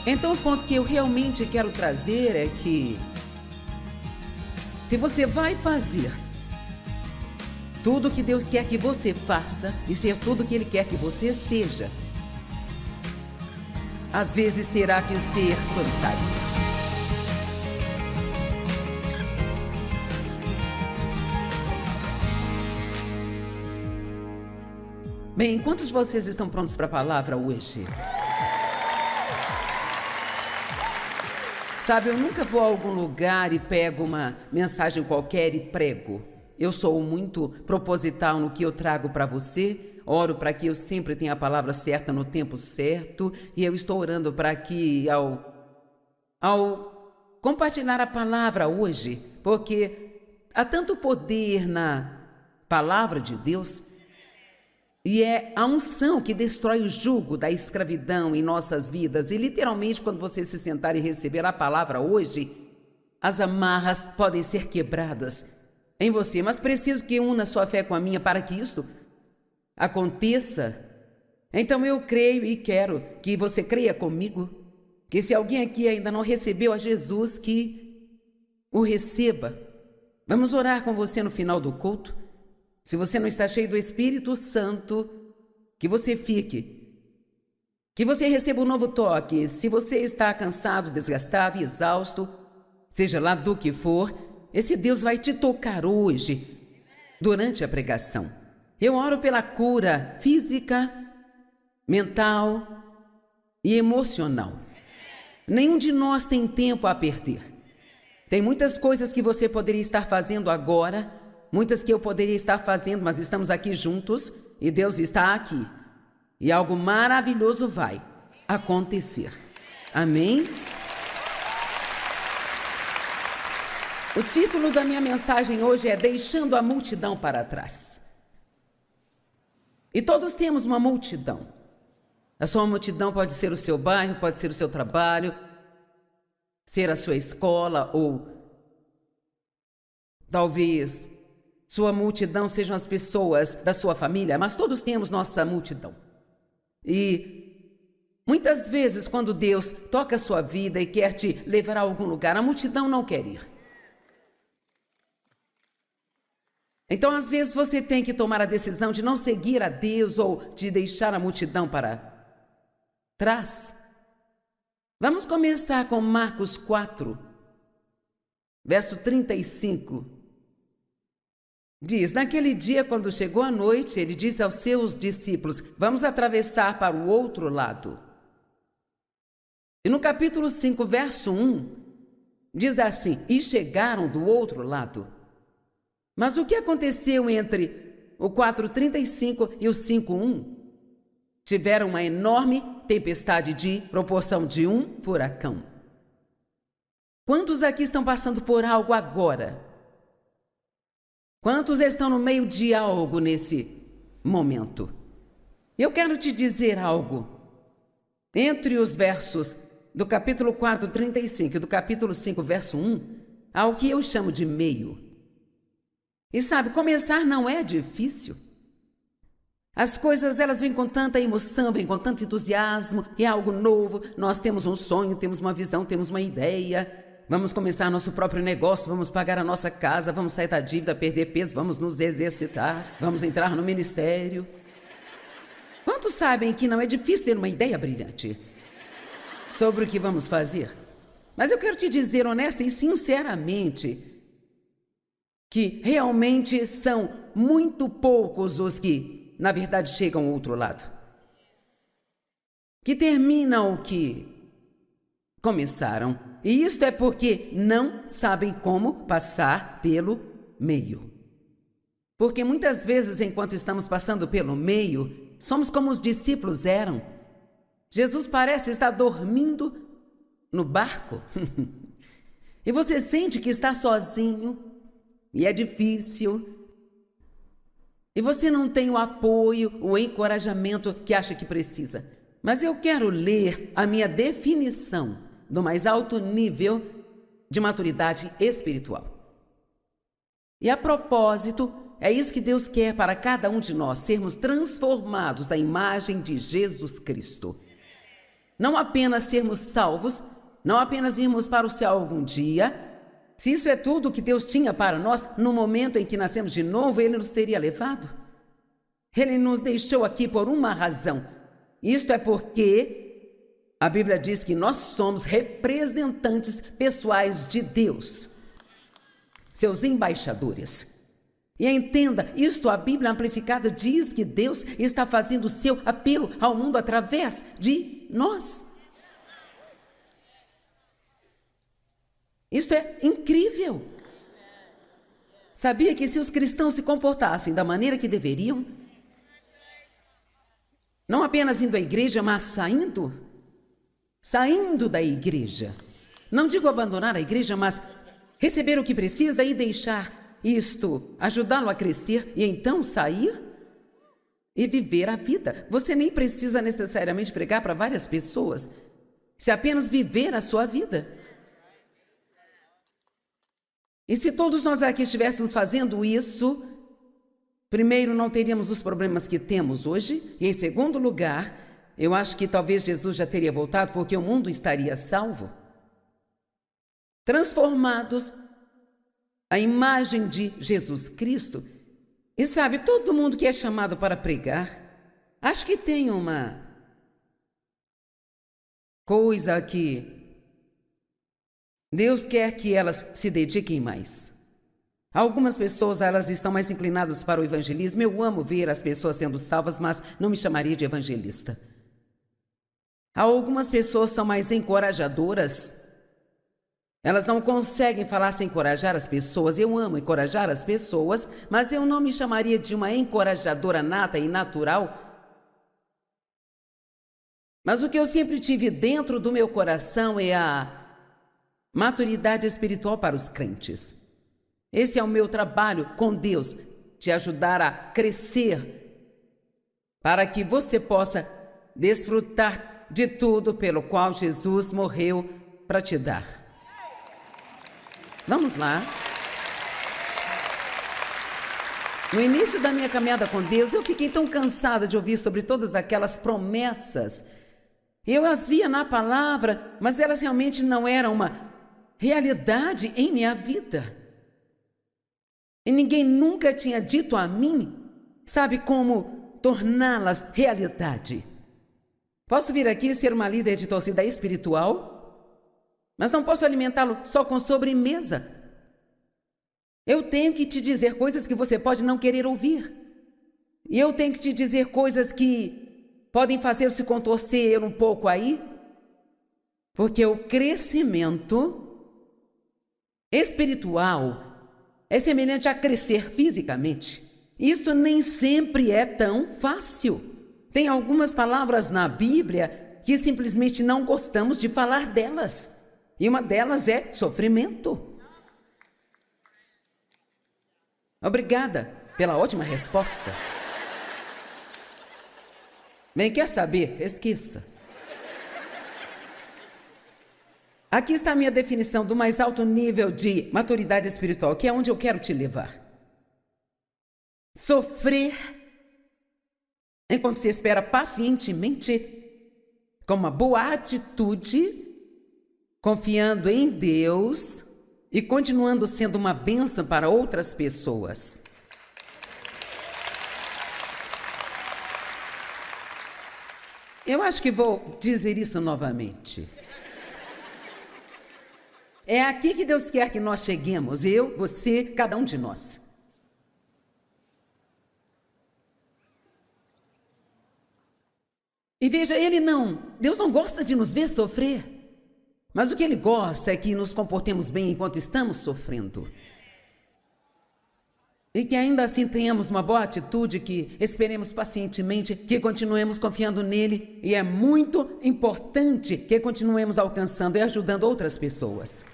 Então o ponto que eu realmente quero trazer é que se você vai fazer tudo que Deus quer que você faça e ser tudo que Ele quer que você seja, às vezes terá que ser solitário. Bem, quantos de vocês estão prontos para a palavra hoje? Sabe, eu nunca vou a algum lugar e pego uma mensagem qualquer e prego. Eu sou muito proposital no que eu trago para você, oro para que eu sempre tenha a palavra certa no tempo certo, e eu estou orando para que ao compartilhar a palavra hoje, porque há tanto poder na palavra de Deus, e é a unção que destrói o jugo da escravidão em nossas vidas. E literalmente, quando você se sentar e receber a palavra hoje, as amarras podem ser quebradas em você. Mas preciso que una sua fé com a minha para que isso aconteça. Então eu creio e quero que você creia comigo, que se alguém aqui ainda não recebeu a Jesus, que o receba. Vamos orar com você no final do culto. Se você não está cheio do Espírito Santo, que você fique. Que você receba um novo toque. Se você está cansado, desgastado e exausto, seja lá do que for, esse Deus vai te tocar hoje, durante a pregação. Eu oro pela cura física, mental e emocional. Nenhum de nós tem tempo a perder. Tem muitas coisas que você poderia estar fazendo agora, muitas que eu poderia estar fazendo, mas estamos aqui juntos e Deus está aqui. E algo maravilhoso vai acontecer. Amém? O título da minha mensagem hoje é Deixando a Multidão para Trás. E todos temos uma multidão. A sua multidão pode ser o seu bairro, pode ser o seu trabalho, ser a sua escola ou talvez sua multidão sejam as pessoas da sua família, mas todos temos nossa multidão. E muitas vezes, quando Deus toca a sua vida e quer te levar a algum lugar, a multidão não quer ir. Então, às vezes, você tem que tomar a decisão de não seguir a Deus ou de deixar a multidão para trás. Vamos começar com Marcos 4, verso 35. Diz, naquele dia, quando chegou a noite, ele disse aos seus discípulos, vamos atravessar para o outro lado. E no capítulo 5, verso 1, diz assim, e chegaram do outro lado. Mas o que aconteceu entre o 4:35 e o 5:1? Tiveram uma enorme tempestade de proporção de um furacão. Quantos aqui estão passando por algo agora? Quantos estão no meio de algo nesse momento? Eu quero te dizer algo. Entre os versos do capítulo 4, 35 e do capítulo 5, verso 1, há o que eu chamo de meio. E sabe, começar não é difícil. As coisas, elas vêm com tanta emoção, vêm com tanto entusiasmo, é algo novo, nós temos um sonho, temos uma visão, temos uma ideia. Vamos começar nosso próprio negócio, vamos pagar a nossa casa, vamos sair da dívida, perder peso, vamos nos exercitar, vamos entrar no ministério. Quantos sabem que não é difícil ter uma ideia brilhante sobre o que vamos fazer? Mas eu quero te dizer honesta e sinceramente que realmente são muito poucos os que, na verdade, chegam ao outro lado. Que terminam o que começaram. E isto é porque não sabem como passar pelo meio. Porque muitas vezes, enquanto estamos passando pelo meio, somos como os discípulos eram. Jesus parece estar dormindo no barco. E você sente que está sozinho, e é difícil. E você não tem o apoio, o encorajamento que acha que precisa. Mas eu quero ler a minha definição do mais alto nível de maturidade espiritual. E a propósito, é isso que Deus quer para cada um de nós, sermos transformados à imagem de Jesus Cristo. Não apenas sermos salvos, não apenas irmos para o céu algum dia. Se isso é tudo que Deus tinha para nós, no momento em que nascemos de novo, Ele nos teria levado. Ele nos deixou aqui por uma razão. Isto é porque a Bíblia diz que nós somos representantes pessoais de Deus, seus embaixadores. E entenda, isto a Bíblia Amplificada diz que Deus está fazendo o seu apelo ao mundo através de nós. Isto é incrível. Sabia que se os cristãos se comportassem da maneira que deveriam, não apenas indo à igreja, mas saindo da igreja. Não digo abandonar a igreja, mas receber o que precisa e deixar isto ajudá-lo a crescer e então sair e viver a vida. Você nem precisa necessariamente pregar para várias pessoas, se apenas viver a sua vida. E se todos nós aqui estivéssemos fazendo isso, primeiro, não teríamos os problemas que temos hoje, e em segundo lugar, eu acho que talvez Jesus já teria voltado porque o mundo estaria salvo, transformados à imagem de Jesus Cristo. E sabe, todo mundo que é chamado para pregar, acho que tem uma coisa que Deus quer que elas se dediquem mais. Algumas pessoas, elas estão mais inclinadas para o evangelismo. Eu amo ver as pessoas sendo salvas, mas não me chamaria de evangelista. Algumas pessoas são mais encorajadoras. Elas não conseguem falar sem encorajar as pessoas. Eu amo encorajar as pessoas, mas eu não me chamaria de uma encorajadora nata e natural. Mas o que eu sempre tive dentro do meu coração é a maturidade espiritual para os crentes. Esse é o meu trabalho com Deus, te ajudar a crescer, para que você possa desfrutar de tudo pelo qual Jesus morreu para te dar. Vamos lá. No início da minha caminhada com Deus, eu fiquei tão cansada de ouvir sobre todas aquelas promessas. Eu as via na palavra, mas elas realmente não eram uma realidade em minha vida. E ninguém nunca tinha dito a mim, sabe, como torná-las realidade. Posso vir aqui ser uma líder de torcida espiritual, mas não posso alimentá-lo só com sobremesa. Eu tenho que te dizer coisas que você pode não querer ouvir. E eu tenho que te dizer coisas que podem fazer se contorcer um pouco aí, porque o crescimento espiritual é semelhante a crescer fisicamente. Isto nem sempre é tão fácil. Tem algumas palavras na Bíblia que simplesmente não gostamos de falar delas. E uma delas é sofrimento. Obrigada pela ótima resposta. Bem, quer saber? Esqueça. Aqui está a minha definição do mais alto nível de maturidade espiritual, que é onde eu quero te levar. Sofrer enquanto se espera pacientemente, com uma boa atitude, confiando em Deus e continuando sendo uma bênção para outras pessoas. Eu acho que vou dizer isso novamente. É aqui que Deus quer que nós cheguemos, eu, você, cada um de nós. E veja, Deus não gosta de nos ver sofrer, mas o que Ele gosta é que nos comportemos bem enquanto estamos sofrendo. E que ainda assim tenhamos uma boa atitude, que esperemos pacientemente, que continuemos confiando nele. E é muito importante que continuemos alcançando e ajudando outras pessoas.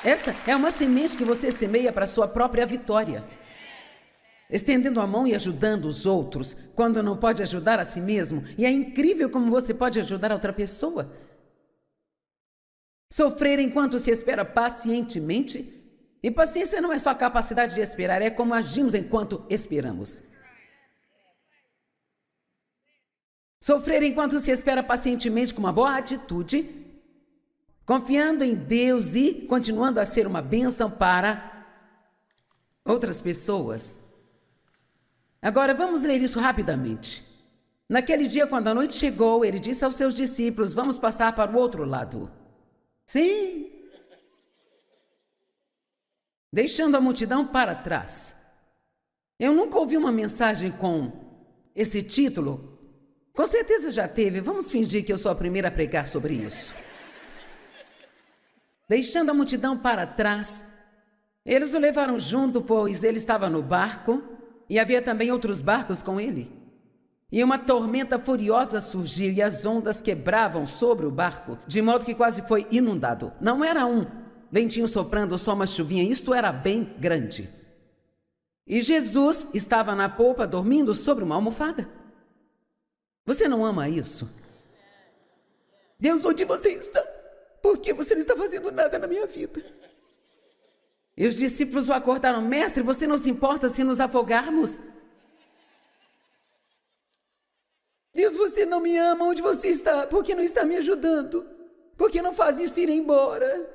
Esta é uma semente que você semeia para a sua própria vitória. Estendendo a mão e ajudando os outros, quando não pode ajudar a si mesmo. E é incrível como você pode ajudar a outra pessoa. Sofrer enquanto se espera pacientemente. E paciência não é só a capacidade de esperar, é como agimos enquanto esperamos. Sofrer enquanto se espera pacientemente com uma boa atitude, confiando em Deus e continuando a ser uma bênção para outras pessoas. Agora, vamos ler isso rapidamente. Naquele dia, quando a noite chegou, ele disse aos seus discípulos: vamos passar para o outro lado. Sim. Deixando a multidão para trás. Eu nunca ouvi uma mensagem com esse título. Com certeza já teve. Vamos fingir que eu sou a primeira a pregar sobre isso. Deixando a multidão para trás, eles o levaram junto, pois ele estava no barco e havia também outros barcos com ele. E uma tormenta furiosa surgiu e as ondas quebravam sobre o barco, de modo que quase foi inundado. Não era um ventinho soprando, só uma chuvinha, isto era bem grande. E Jesus estava na polpa dormindo sobre uma almofada. Você não ama isso? Deus, onde você está? Por que você não está fazendo nada na minha vida? E os discípulos o acordaram: mestre, você não se importa se nos afogarmos? Deus, você não me ama, onde você está? Por que não está me ajudando? Por que não faz isso ir embora?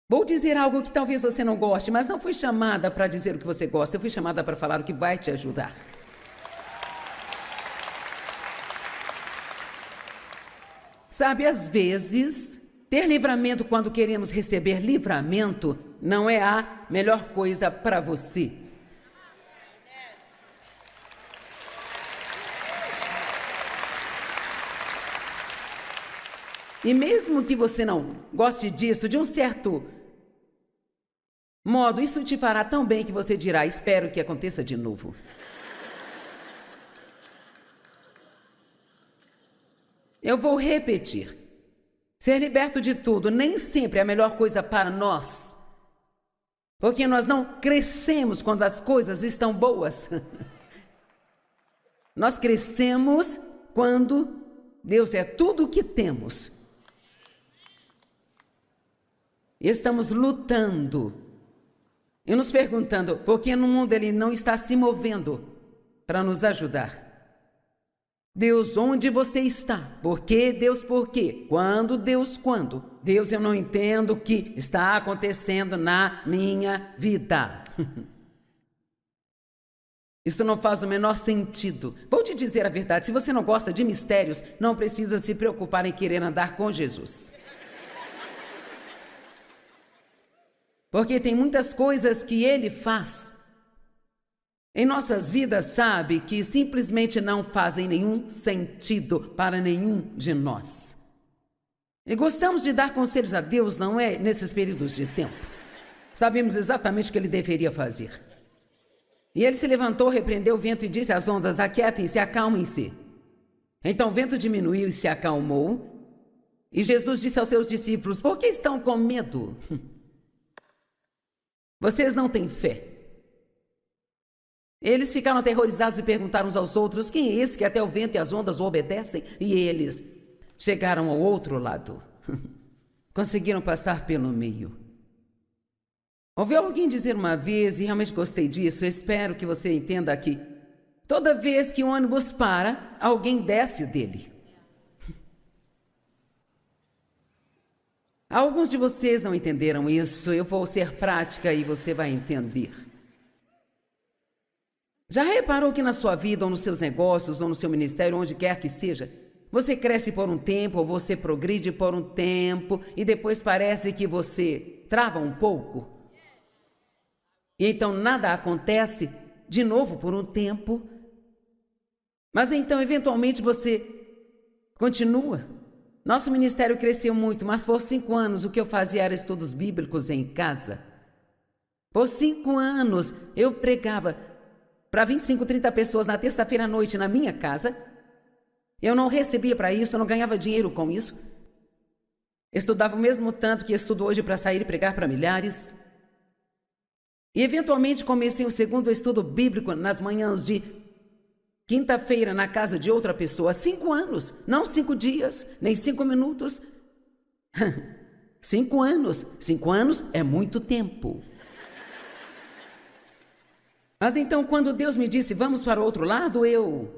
Vou dizer algo que talvez você não goste, mas não fui chamada para dizer o que você gosta, eu fui chamada para falar o que vai te ajudar. Sabe, às vezes, ter livramento quando queremos receber livramento não é a melhor coisa para você. E mesmo que você não goste disso, de um certo modo, isso te fará tão bem que você dirá: espero que aconteça de novo. Eu vou repetir. Ser liberto de tudo nem sempre é a melhor coisa para nós. Porque nós não crescemos quando as coisas estão boas. Nós crescemos quando Deus é tudo o que temos. Estamos lutando e nos perguntando por que no mundo Ele não está se movendo para nos ajudar. Deus, onde você está? Por quê? Deus, por quê? Quando? Deus, quando? Deus, eu não entendo o que está acontecendo na minha vida. Isso não faz o menor sentido. Vou te dizer a verdade, se você não gosta de mistérios, não precisa se preocupar em querer andar com Jesus. Porque tem muitas coisas que Ele faz em nossas vidas, sabe, que simplesmente não fazem nenhum sentido para nenhum de nós. E gostamos de dar conselhos a Deus, não é, nesses períodos de tempo. Sabemos exatamente o que Ele deveria fazer. E Ele se levantou, repreendeu o vento e disse às ondas: aquietem-se, acalmem-se. Então o vento diminuiu e se acalmou. E Jesus disse aos seus discípulos: por que estão com medo? Vocês não têm fé. Eles ficaram aterrorizados e perguntaram uns aos outros: quem é esse que até o vento e as ondas o obedecem? E eles chegaram ao outro lado. Conseguiram passar pelo meio. Ouvi alguém dizer uma vez, e realmente gostei disso, espero que você entenda aqui: toda vez que o ônibus para, alguém desce dele. Alguns de vocês não entenderam isso, eu vou ser prática e você vai entender. Já reparou que na sua vida, ou nos seus negócios, ou no seu ministério, onde quer que seja, você cresce por um tempo, ou você progride por um tempo, e depois parece que você trava um pouco? E então nada acontece de novo por um tempo, mas então eventualmente você continua. Nosso ministério cresceu muito, mas por 5 anos o que eu fazia era estudos bíblicos em casa. Por 5 anos eu pregava para 25, 30 pessoas na terça-feira à noite na minha casa. Eu não recebia para isso, eu não ganhava dinheiro com isso. Estudava o mesmo tanto que estudo hoje para sair e pregar para milhares. E eventualmente comecei o segundo estudo bíblico nas manhãs de quinta-feira na casa de outra pessoa. 5 anos, não 5 dias, nem 5 minutos. 5 anos. 5 anos é muito tempo. Mas então, quando Deus me disse: vamos para o outro lado, eu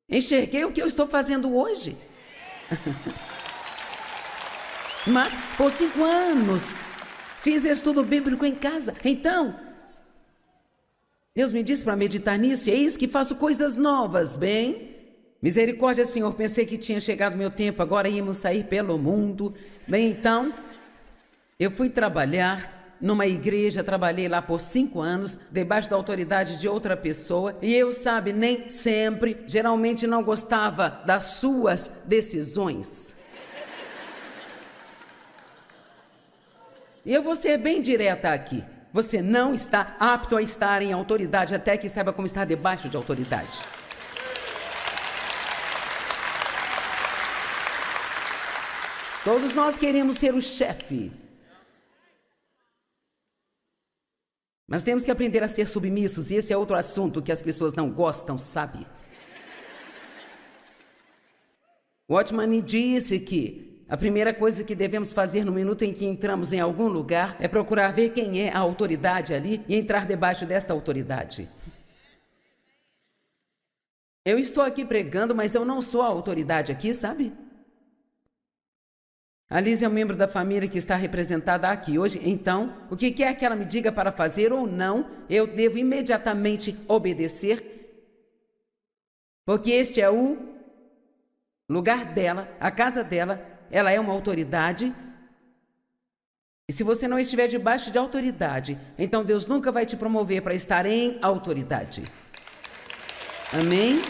Enxerguei o que eu estou fazendo hoje. Mas, por 5 anos, fiz estudo bíblico em casa. Então, Deus me disse para meditar nisso, e é isso que faço coisas novas, bem? Misericórdia, Senhor, pensei que tinha chegado meu tempo, agora íamos sair pelo mundo. Bem, então, eu fui trabalhar numa igreja, trabalhei lá por 5 anos, debaixo da autoridade de outra pessoa, e eu, sabe, nem sempre, geralmente não gostava das suas decisões. E eu vou ser bem direta aqui. Você não está apto a estar em autoridade até que saiba como estar debaixo de autoridade. Todos nós queremos ser o chefe. Mas temos que aprender a ser submissos, e esse é outro assunto que as pessoas não gostam, sabe? Watchman disse que a primeira coisa que devemos fazer no minuto em que entramos em algum lugar é procurar ver quem é a autoridade ali e entrar debaixo desta autoridade. Eu estou aqui pregando, mas eu não sou a autoridade aqui, sabe? A Liz é um membro da família que está representada aqui hoje, então, o que quer que ela me diga para fazer ou não, eu devo imediatamente obedecer, porque este é o lugar dela, a casa dela. Ela é uma autoridade, e se você não estiver debaixo de autoridade, então Deus nunca vai te promover para estar em autoridade. Amém?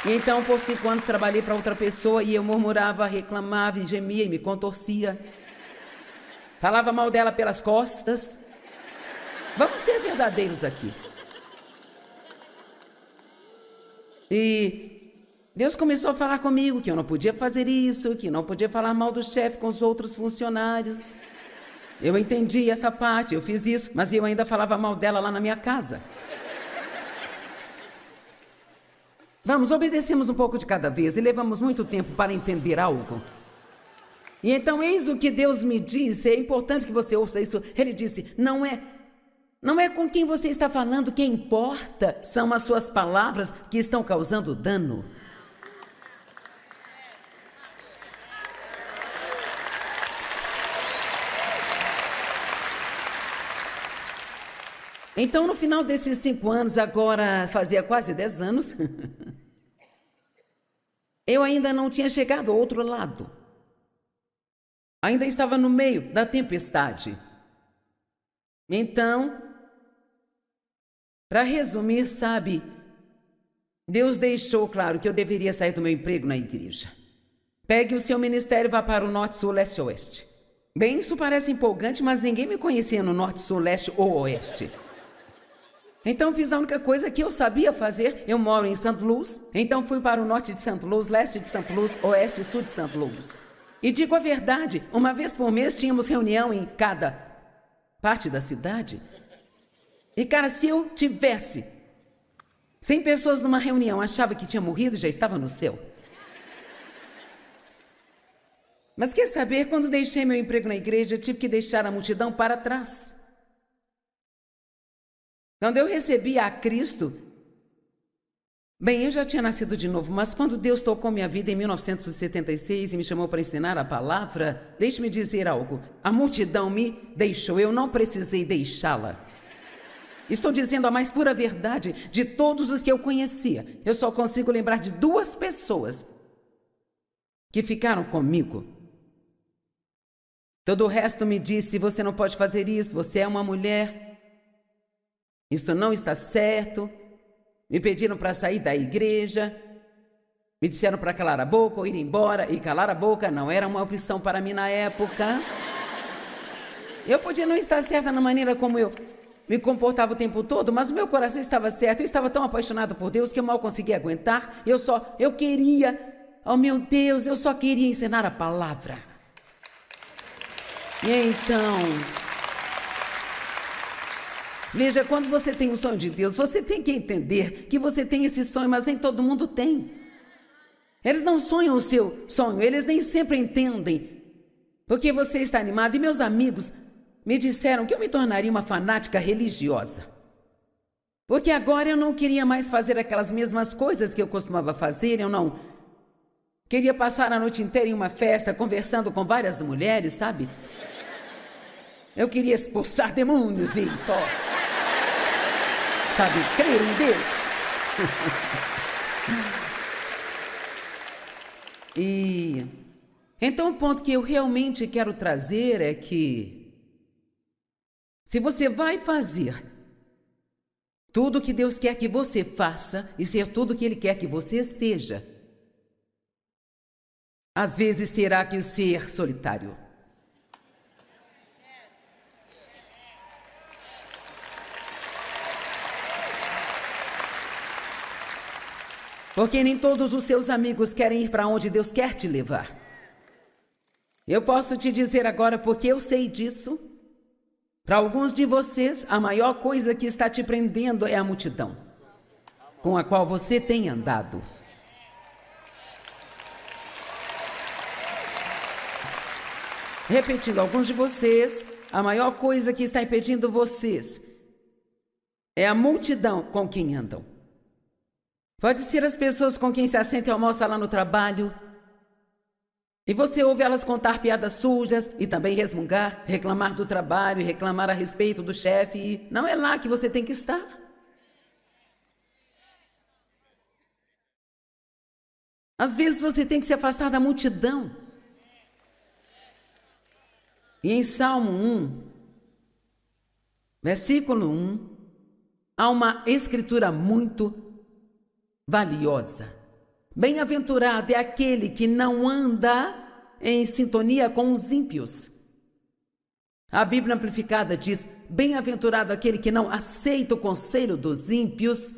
E então, por 5 anos, trabalhei para outra pessoa e eu murmurava, reclamava e gemia e me contorcia. Falava mal dela pelas costas. Vamos ser verdadeiros aqui. E Deus começou a falar comigo que eu não podia fazer isso, que não podia falar mal do chefe com os outros funcionários. Eu entendi essa parte, eu fiz isso, mas eu ainda falava mal dela lá na minha casa. Vamos, obedecemos um pouco de cada vez e levamos muito tempo para entender algo. E então, eis o que Deus me disse, é importante que você ouça isso. Ele disse, não é com quem você está falando que importa, são as suas palavras que estão causando dano. Então, no final desses 5 anos, agora fazia quase 10 anos, eu ainda não tinha chegado ao outro lado. Ainda estava no meio da tempestade. Então, para resumir, sabe, Deus deixou claro que eu deveria sair do meu emprego na igreja. Pegue o seu ministério e vá para o norte, sul, leste e oeste. Bem, isso parece empolgante, mas ninguém me conhecia no norte, sul, leste ou oeste. Então fiz a única coisa que eu sabia fazer. Eu moro em St. Louis, então fui para o norte de St. Louis, leste de St. Louis, oeste e sul de St. Louis. E digo a verdade, uma vez por mês tínhamos reunião em cada parte da cidade. E cara, se eu tivesse 100 pessoas numa reunião, achava que tinha morrido e já estava no céu. Mas quer saber, quando deixei meu emprego na igreja, tive que deixar a multidão para trás. Quando eu recebi a Cristo, bem, eu já tinha nascido de novo, mas quando Deus tocou minha vida em 1976 e me chamou para ensinar a palavra, deixe-me dizer algo, a multidão me deixou, eu não precisei deixá-la. Estou dizendo a mais pura verdade de todos os que eu conhecia. Eu só consigo lembrar de 2 pessoas que ficaram comigo. Todo o resto me disse, você não pode fazer isso, você é uma mulher. Isso não está certo. Me pediram para sair da igreja. Me disseram para calar a boca ou ir embora. E calar a boca não era uma opção para mim na época. Eu podia não estar certa na maneira como eu me comportava o tempo todo, mas o meu coração estava certo. Eu estava tão apaixonada por Deus que eu mal conseguia aguentar. Eu queria, oh meu Deus, eu só queria ensinar a palavra. E então, veja, quando você tem um sonho de Deus, você tem que entender que você tem esse sonho, mas nem todo mundo tem. Eles não sonham o seu sonho, eles nem sempre entendem porque você está animado. E meus amigos me disseram que eu me tornaria uma fanática religiosa. Porque agora eu não queria mais fazer aquelas mesmas coisas que eu costumava fazer, eu não queria passar a noite inteira em uma festa conversando com várias mulheres, sabe? Eu queria expulsar demônios e só, sabe, crer em Deus. E então o ponto que eu realmente quero trazer é que se você vai fazer tudo o que Deus quer que você faça e ser tudo o que Ele quer que você seja, às vezes terá que ser solitário. Porque nem todos os seus amigos querem ir para onde Deus quer te levar. Eu posso te dizer agora, porque eu sei disso, para alguns de vocês, a maior coisa que está te prendendo é a multidão com a qual você tem andado. Repetindo, alguns de vocês, a maior coisa que está impedindo vocês é a multidão com quem andam. Pode ser as pessoas com quem se assenta e almoça lá no trabalho, e você ouve elas contar piadas sujas e também resmungar, reclamar do trabalho e reclamar a respeito do chefe, e não é lá que você tem que estar. Às vezes você tem que se afastar da multidão. E em Salmo 1, versículo 1, há uma escritura muito valiosa. Bem-aventurado é aquele que não anda em sintonia com os ímpios. A Bíblia Amplificada diz: bem-aventurado aquele que não aceita o conselho dos ímpios.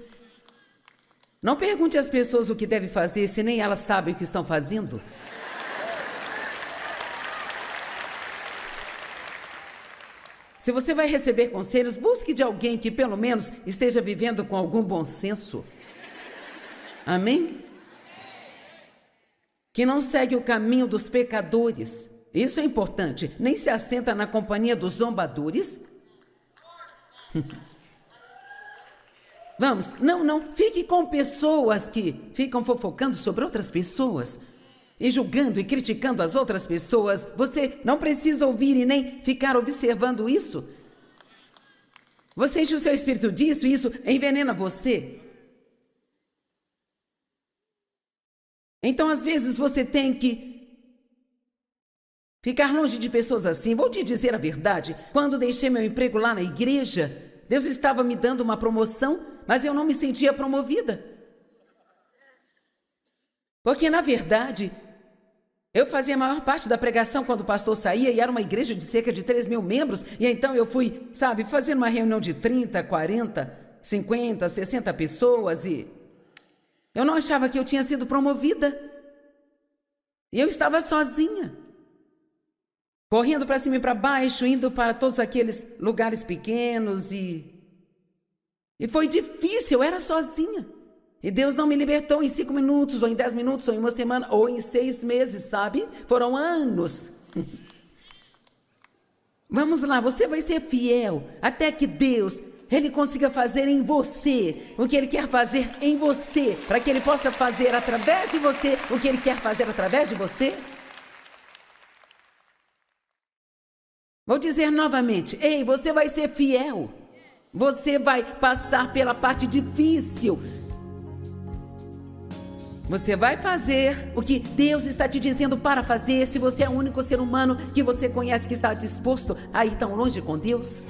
Não pergunte às pessoas o que deve fazer, se nem elas sabem o que estão fazendo. Se você vai receber conselhos, busque de alguém que pelo menos esteja vivendo com algum bom senso. Amém? Que não segue o caminho dos pecadores. Isso é importante. Nem se assenta na companhia dos zombadores. Vamos, não. Fique com pessoas que ficam fofocando sobre outras pessoas e julgando e criticando as outras pessoas. Você não precisa ouvir e nem ficar observando isso. Você enche o seu espírito disso e isso envenena você. Então, às vezes, você tem que ficar longe de pessoas assim. Vou te dizer a verdade. Quando deixei meu emprego lá na igreja, Deus estava me dando uma promoção, mas eu não me sentia promovida. Porque, na verdade, eu fazia a maior parte da pregação quando o pastor saía e era uma igreja de cerca de 3.000 membros. E então eu fui, fazer uma reunião de 30, 40, 50, 60 pessoas e eu não achava que eu tinha sido promovida. E eu estava sozinha, correndo para cima e para baixo, indo para todos aqueles lugares pequenos e foi difícil, eu era sozinha. E Deus não me libertou em 5 minutos, ou em 10 minutos, ou em uma semana, ou em 6 meses, sabe? Foram anos. Vamos lá, você vai ser fiel até que Deus, Ele consiga fazer em você o que Ele quer fazer em você, para que Ele possa fazer através de você o que Ele quer fazer através de você. Vou dizer novamente, ei, você vai ser fiel. Você vai passar pela parte difícil. Você vai fazer o que Deus está te dizendo para fazer, se você é o único ser humano que você conhece que está disposto a ir tão longe com Deus.